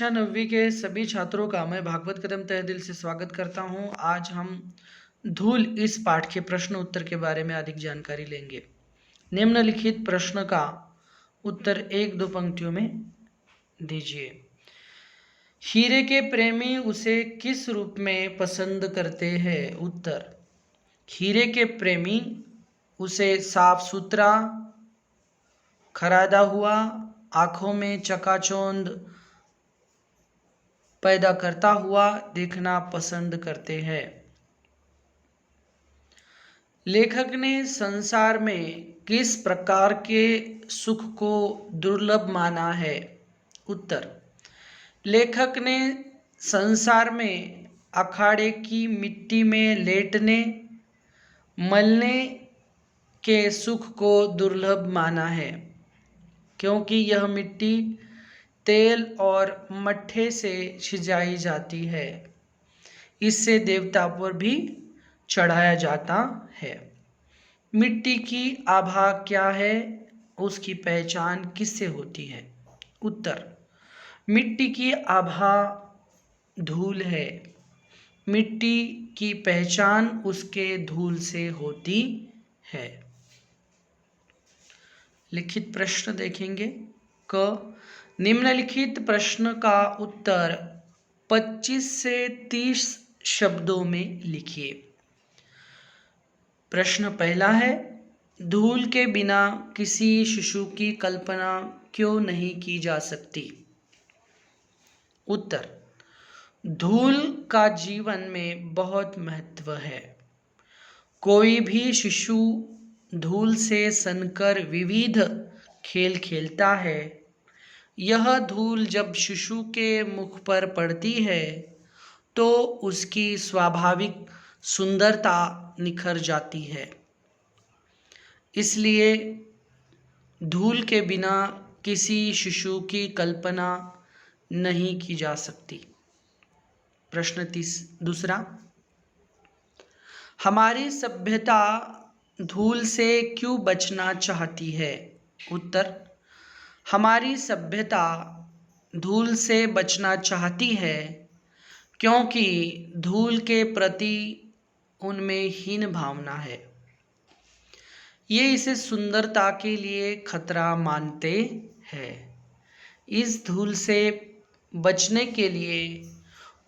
कक्षा 9वीं के सभी छात्रों का मैं भागवत कदम तहे दिल से स्वागत करता हूं। आज हम धूल इस पाठ के प्रश्न उत्तर के बारे में अधिक जानकारी लेंगे। निम्नलिखित प्रश्न का उत्तर एक दो पंक्तियों में दीजिए। हीरे के प्रेमी उसे किस रूप में पसंद करते हैं? उत्तर, हीरे के प्रेमी उसे साफ सुथरा, खरादा हुआ, आंखों में चकाचौंध पैदा करता हुआ देखना पसंद करते हैं। लेखक ने संसार में किस प्रकार के सुख को दुर्लभ माना है? उत्तर, लेखक ने संसार में अखाड़े की मिट्टी में लेटने मलने के सुख को दुर्लभ माना है, क्योंकि यह मिट्टी तेल और मट्ठे से सिंचाई जाती है। इससे देवता पर भी चढ़ाया जाता है। मिट्टी की आभा क्या है? उसकी पहचान किससे होती है? उत्तर, मिट्टी की आभा धूल है। मिट्टी की पहचान उसके धूल से होती है। लिखित प्रश्न देखेंगे। क, निम्नलिखित प्रश्न का उत्तर 25 से 30 शब्दों में लिखिए। प्रश्न पहला है, धूल के बिना किसी शिशु की कल्पना क्यों नहीं की जा सकती? उत्तर, धूल का जीवन में बहुत महत्व है। कोई भी शिशु धूल से सनकर विविध खेल खेलता है। यह धूल जब शिशु के मुख पर पड़ती है तो उसकी स्वाभाविक सुंदरता निखर जाती है। इसलिए धूल के बिना किसी शिशु की कल्पना नहीं की जा सकती। प्रश्न दूसरा, हमारी सभ्यता धूल से क्यों बचना चाहती है? उत्तर, हमारी सभ्यता धूल से बचना चाहती है क्योंकि धूल के प्रति उनमें हीन भावना है। ये इसे सुंदरता के लिए खतरा मानते हैं। इस धूल से बचने के लिए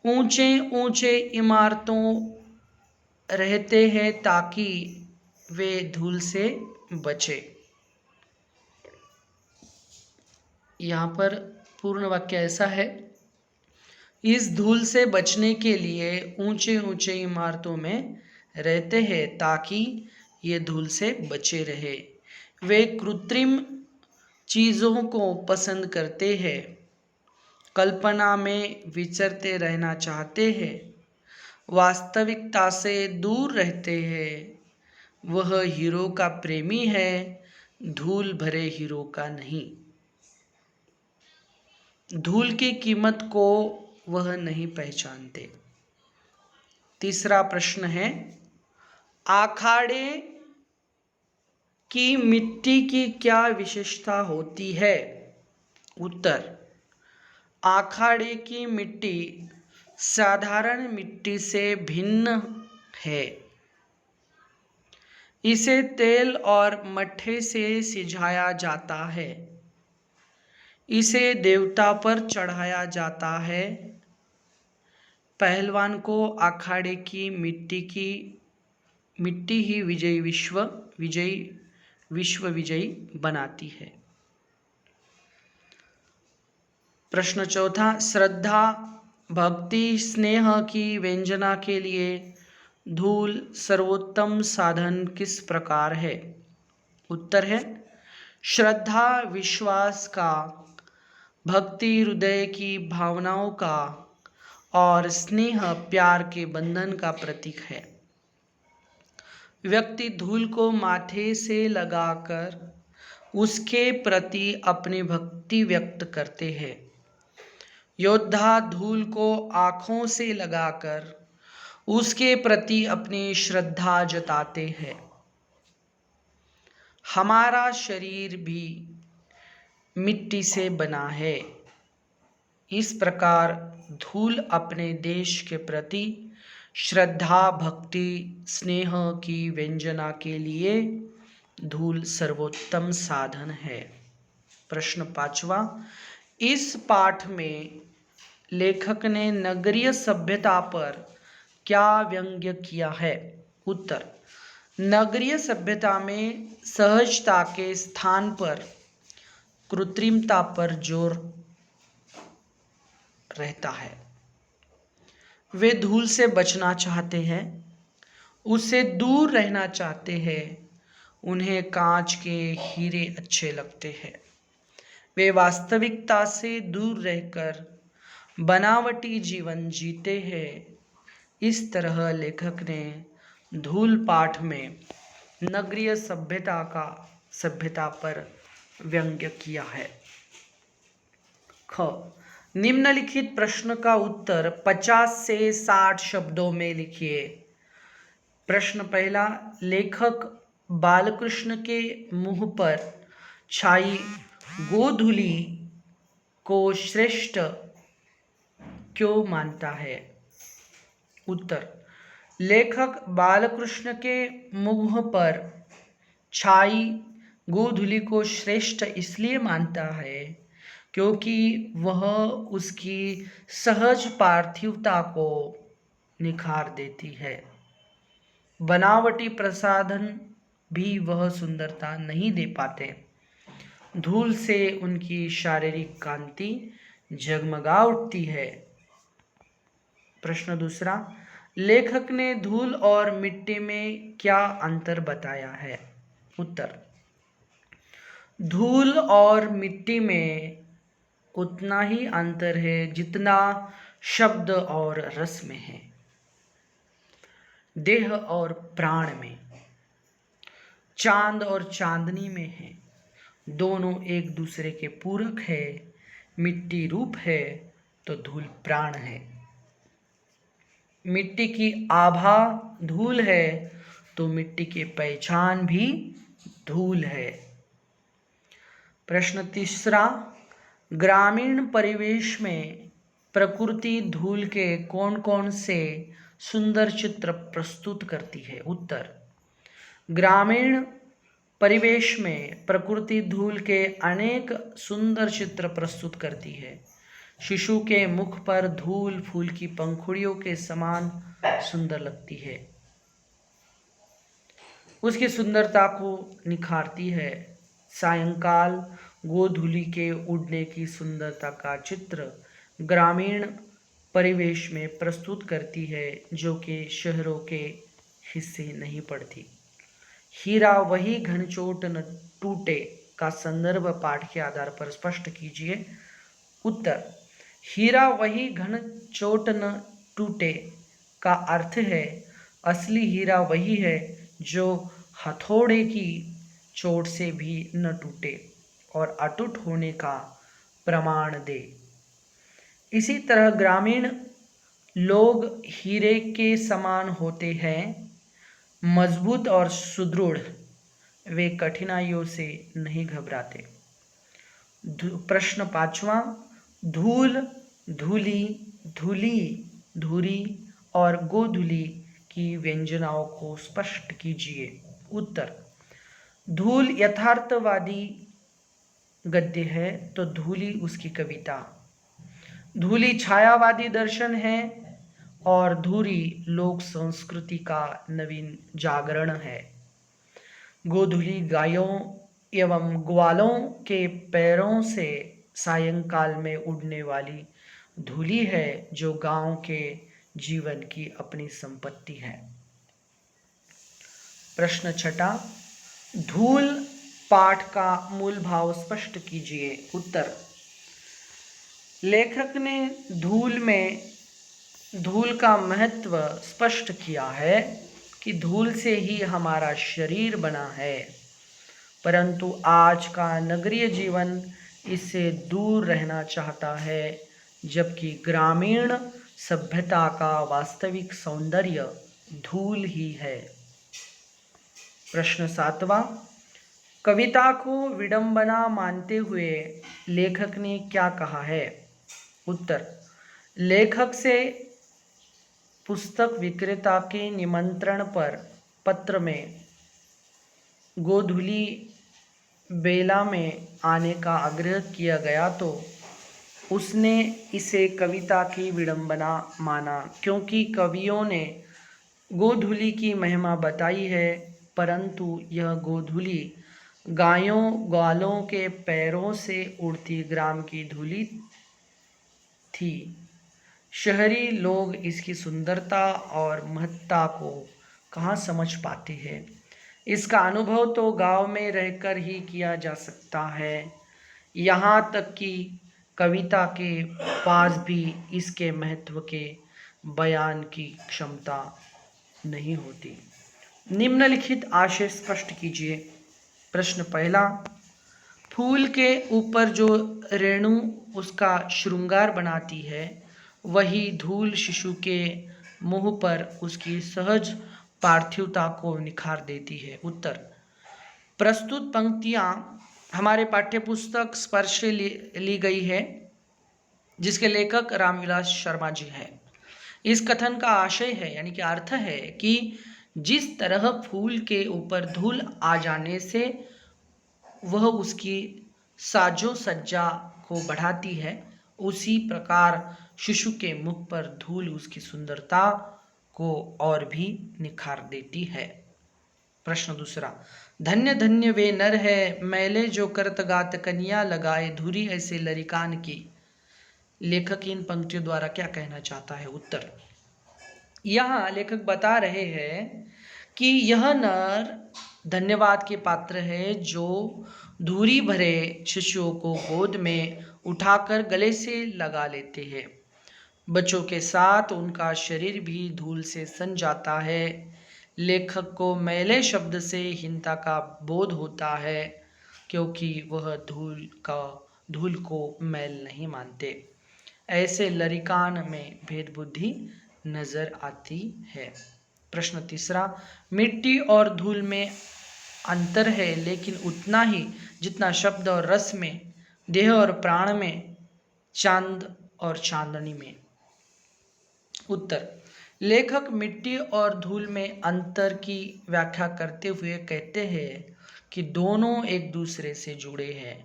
ऊंचे ऊंचे इमारतों रहते हैं ताकि वे धूल से बचे। यहाँ पर पूर्ण वाक्य ऐसा है, इस धूल से बचने के लिए ऊंचे ऊंचे इमारतों में रहते हैं ताकि ये धूल से बचे रहे। वे कृत्रिम चीज़ों को पसंद करते हैं, कल्पना में विचरते रहना चाहते हैं, वास्तविकता से दूर रहते हैं। वह हीरो का प्रेमी है, धूल भरे हीरो का नहीं। धूल की कीमत को वह नहीं पहचानते। तीसरा प्रश्न है, आखाड़े की मिट्टी की क्या विशेषता होती है? उत्तर, आखाड़े की मिट्टी साधारण मिट्टी से भिन्न है। इसे तेल और मट्ठे से सिंचाया जाता है। इसे देवता पर चढ़ाया जाता है। पहलवान को अखाड़े की मिट्टी ही विश्व विजयी बनाती है। प्रश्न चौथा, श्रद्धा भक्ति स्नेह की व्यंजना के लिए धूल सर्वोत्तम साधन किस प्रकार है? उत्तर है, श्रद्धा विश्वास का, भक्ति हृदय की भावनाओं का और स्नेह प्यार के बंधन का प्रतीक है। व्यक्ति धूल को माथे से लगाकर उसके प्रति अपनी भक्ति व्यक्त करते हैं। योद्धा धूल को आँखों से लगाकर उसके प्रति अपनी श्रद्धा जताते हैं। हमारा शरीर भी मिट्टी से बना है। इस प्रकार धूल अपने देश के प्रति श्रद्धा, भक्ति, स्नेह की व्यंजना के लिए धूल सर्वोत्तम साधन है। प्रश्न 5वां, इस पाठ में लेखक ने नगरीय सभ्यता पर क्या व्यंग्य किया है? उत्तर, नगरीय सभ्यता में सहजता के स्थान पर कृत्रिमता पर जोर रहता है। वे धूल से बचना चाहते हैं, उससे दूर रहना चाहते हैं। उन्हें कांच के हीरे अच्छे लगते हैं। वे वास्तविकता से दूर रहकर बनावटी जीवन जीते हैं। इस तरह लेखक ने धूल पाठ में नगरीय सभ्यता पर व्यंग्य किया है। ख, निम्नलिखित प्रश्न का उत्तर 50 से 60 शब्दों में लिखिए। प्रश्न पहला, लेखक बालकृष्ण के मुंह पर छाई गोधूलि को श्रेष्ठ क्यों मानता है? उत्तर, लेखक बालकृष्ण के मुंह पर छाई गोधूलि को श्रेष्ठ इसलिए मानता है क्योंकि वह उसकी सहज पार्थिवता को निखार देती है। बनावटी प्रसाधन भी वह सुंदरता नहीं दे पाते। धूल से उनकी शारीरिक कांति जगमगा उठती है। प्रश्न दूसरा, लेखक ने धूल और मिट्टी में क्या अंतर बताया है? उत्तर, धूल और मिट्टी में उतना ही अंतर है जितना शब्द और रस में है, देह और प्राण में, चांद और चांदनी में है। दोनों एक दूसरे के पूरक है। मिट्टी रूप है तो धूल प्राण है। मिट्टी की आभा धूल है तो मिट्टी की पहचान भी धूल है। प्रश्न तीसरा, ग्रामीण परिवेश में प्रकृति धूल के कौन कौन से सुंदर चित्र प्रस्तुत करती है? उत्तर, ग्रामीण परिवेश में प्रकृति धूल के अनेक सुंदर चित्र प्रस्तुत करती है। शिशु के मुख पर धूल फूल की पंखुड़ियों के समान सुंदर लगती है, उसकी सुंदरता को निखारती है। सायंकाल गोधूलि के उड़ने की सुंदरता का चित्र ग्रामीण परिवेश में प्रस्तुत करती है, जो कि शहरों के हिस्से नहीं पड़ती। हीरा वही घन चोट न टूटे का संदर्भ पाठ के आधार पर स्पष्ट कीजिए। उत्तर, हीरा वही घन चोट न टूटे का अर्थ है असली हीरा वही है जो हथौड़े की चोट से भी न टूटे और अटूट होने का प्रमाण दे। इसी तरह ग्रामीण लोग हीरे के समान होते हैं, मजबूत और सुदृढ़। वे कठिनाइयों से नहीं घबराते। प्रश्न 5वां, धूल, धूली, धूली, धूरी और गोधूली की व्यंजनाओं को स्पष्ट कीजिए। उत्तर, धूल यथार्थवादी गद्य है तो धूली उसकी कविता। धूली छायावादी दर्शन है और धूरी लोक संस्कृति का नवीन जागरण है। गोधूली गायों एवं ग्वालों के पैरों से सायंकाल में उड़ने वाली धूली है जो गांव के जीवन की अपनी संपत्ति है। प्रश्न 6, धूल पाठ का मूल भाव स्पष्ट कीजिए। उत्तर, लेखक ने धूल का महत्व स्पष्ट किया है कि धूल से ही हमारा शरीर बना है, परंतु आज का नगरीय जीवन इससे दूर रहना चाहता है, जबकि ग्रामीण सभ्यता का वास्तविक सौंदर्य धूल ही है। प्रश्न 7वां, कविता को विडंबना मानते हुए लेखक ने क्या कहा है? उत्तर, लेखक से पुस्तक विक्रेता के निमंत्रण पर पत्र में गोधूली बेला में आने का आग्रह किया गया तो उसने इसे कविता की विडंबना माना, क्योंकि कवियों ने गोधूली की महिमा बताई है, परंतु यह गोधूली गायों ग्वालों के पैरों से उड़ती ग्राम की धूली थी। शहरी लोग इसकी सुंदरता और महत्ता को कहाँ समझ पाते हैं। इसका अनुभव तो गांव में रहकर ही किया जा सकता है। यहाँ तक कि कविता के पास भी इसके महत्व के बयान की क्षमता नहीं होती। निम्नलिखित आशय स्पष्ट कीजिए। प्रश्न पहला, फूल के ऊपर जो रेणु उसका श्रृंगार बनाती है, वही धूल शिशु के मुंह पर उसकी सहज पार्थिवता को निखार देती है। उत्तर, प्रस्तुत पंक्तियां हमारे पाठ्यपुस्तक स्पर्श से ली गई है, जिसके लेखक रामविलास शर्मा जी हैं। इस कथन का आशय है, यानी कि अर्थ है कि जिस तरह फूल के ऊपर धूल आ जाने से वह उसकी साजो सज्जा को बढ़ाती है, उसी प्रकार शिशु के मुख पर धूल उसकी सुंदरता को और भी निखार देती है। प्रश्न दूसरा, धन्य धन्य वे नर है, मैले जो करत गात कनिया लगाए धुरी ऐसे लरिकान की। लेखक इन पंक्तियों द्वारा क्या कहना चाहता है? उत्तर, यहाँ लेखक बता रहे हैं कि यह नर धन्यवाद के पात्र है जो धूरी भरे शिशुओं को गोद में उठाकर गले से लगा लेते हैं। बच्चों के साथ उनका शरीर भी धूल से सन जाता है। लेखक को मैले शब्द से हीनता का बोध होता है, क्योंकि वह धूल को मैल नहीं मानते। ऐसे लरिकान में भेद बुद्धि नजर आती है। प्रश्न तीसरा, मिट्टी और धूल में अंतर है, लेकिन उतना ही जितना शब्द और रस में, देह और प्राण में, चांद और चांदनी में। उत्तर, लेखक मिट्टी और धूल में अंतर की व्याख्या करते हुए कहते हैं कि दोनों एक दूसरे से जुड़े हैं।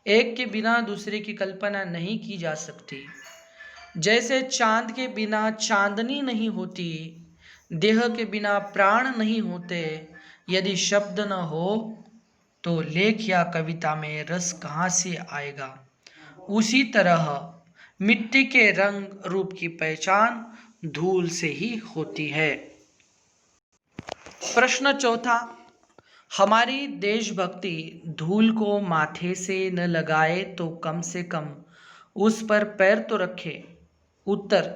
एक के बिना दूसरे की कल्पना नहीं की जा सकती। जैसे चांद के बिना चांदनी नहीं होती, देह के बिना प्राण नहीं होते, यदि शब्द न हो तो लेख या कविता में रस कहाँ से आएगा। उसी तरह मिट्टी के रंग रूप की पहचान धूल से ही होती है। प्रश्न चौथा, हमारी देशभक्ति धूल को माथे से न लगाए तो कम से कम उस पर पैर तो रखे। उत्तर,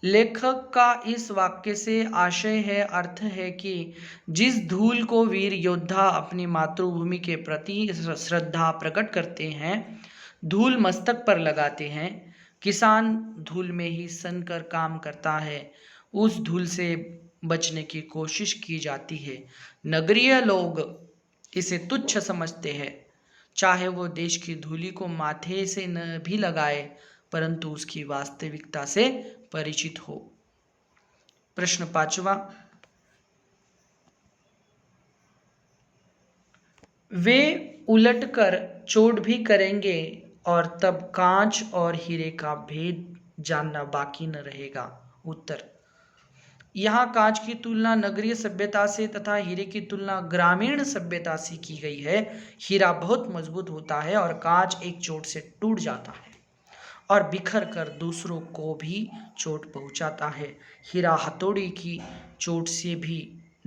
लेखक का इस वाक्य से आशय है, अर्थ है कि जिस धूल को वीर योद्धा अपनी मातृभूमि के प्रति श्रद्धा प्रकट करते हैं, धूल मस्तक पर लगाते हैं, किसान धूल में ही सन कर काम करता है, उस धूल से बचने की कोशिश की जाती है। नगरीय लोग इसे तुच्छ समझते हैं, चाहे वो देश की धूली को माथे से न भी लगाए, परंतु उसकी वास्तविकता से परिचित हो। प्रश्न पांचवा, वे उलटकर चोट भी करेंगे और तब कांच और हीरे का भेद जानना बाकी न रहेगा। उत्तर, यहाँ कांच की तुलना नगरीय सभ्यता से तथा हीरे की तुलना ग्रामीण सभ्यता से की गई है। हीरा बहुत मजबूत होता है और कांच एक चोट से टूट जाता है और बिखर कर दूसरों को भी चोट पहुंचाता है। हीरा हथौड़ी की चोट से भी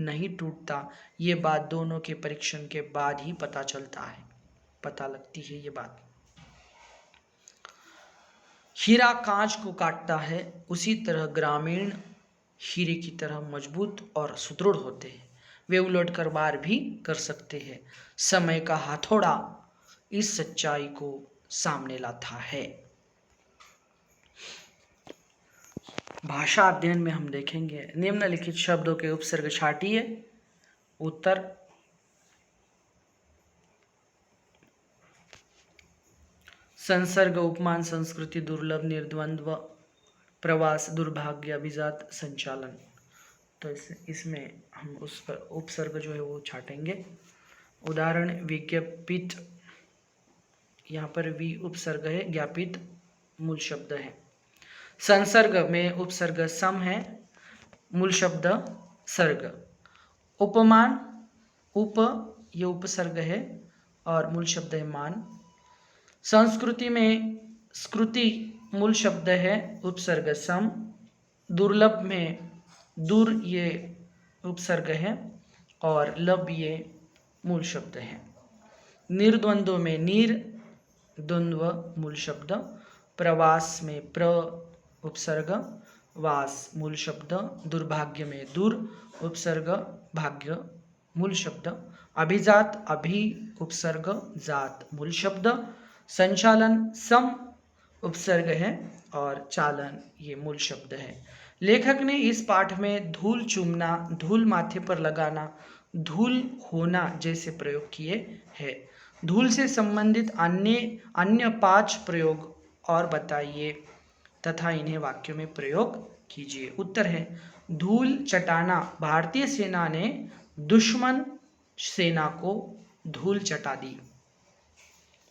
नहीं टूटता। ये बात दोनों के परीक्षण के बाद ही पता लगती है ये बात। हीरा कांच को काटता है, उसी तरह ग्रामीण हीरे की तरह मजबूत और सुदृढ़ होते हैं। वे उलटकर वार भी कर सकते हैं। समय का हथौड़ा इस सच्चाई को सामने लाता है। भाषा अध्ययन में हम देखेंगे, निम्नलिखित शब्दों के उपसर्ग छाटिए। उत्तर, संसर्ग, उपमान, संस्कृति, दुर्लभ, निर्द्वंद्व, प्रवास, दुर्भाग्य, अभिजात, संचालन। तो इसमें हम उस पर उपसर्ग जो है वो छाटेंगे। उदाहरण विज्ञापित, यहाँ पर वी उपसर्ग है, ज्ञापित मूल शब्द है। संसर्ग में उपसर्ग सम है, मूल शब्द सर्ग। उपमान, उप ये उपसर्ग है और मूल शब्द है मान। संस्कृति में स्कृति मूल शब्द है, उपसर्ग सम। दुर्लभ में दुर ये उपसर्ग है और लब ये मूल शब्द है। निर्द्वंद्व में निर द्वंद्व मूल शब्द। प्रवास में प्र उपसर्ग, वास मूल शब्द। दुर्भाग्य में दुर उपसर्ग, भाग्य मूल शब्द। अभिजात अभि उपसर्ग, जात मूल शब्द। संचालन सम उपसर्ग है और चालन ये मूल शब्द है। लेखक ने इस पाठ में धूल चूमना, धूल माथे पर लगाना, धूल होना जैसे प्रयोग किए हैं। धूल से संबंधित अन्य 5 प्रयोग और बताइए तथा इन्हें वाक्यों में प्रयोग कीजिए। उत्तर है धूल चटाना, भारतीय सेना ने दुश्मन सेना को धूल चटा दी।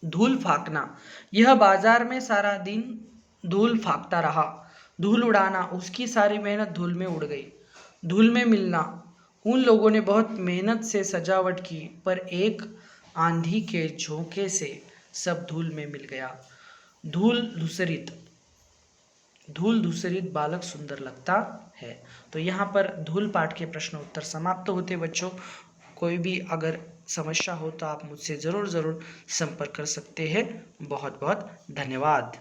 धूल फाकना, यह बाजार में सारा दिन धूल फाकता रहा। धूल उड़ाना, उसकी सारी मेहनत धूल में उड़ गई। धूल में मिलना, उन लोगों ने बहुत मेहनत से सजावट की पर एक आंधी के झोंके से सब धूल में मिल गया। धूल धूसरित, धूल धूसरित बालक सुंदर लगता है। तो यहाँ पर धूल पाठ के प्रश्न उत्तर समाप्त होते बच्चों। कोई भी अगर समस्या हो तो आप मुझसे ज़रूर संपर्क कर सकते हैं। बहुत बहुत धन्यवाद।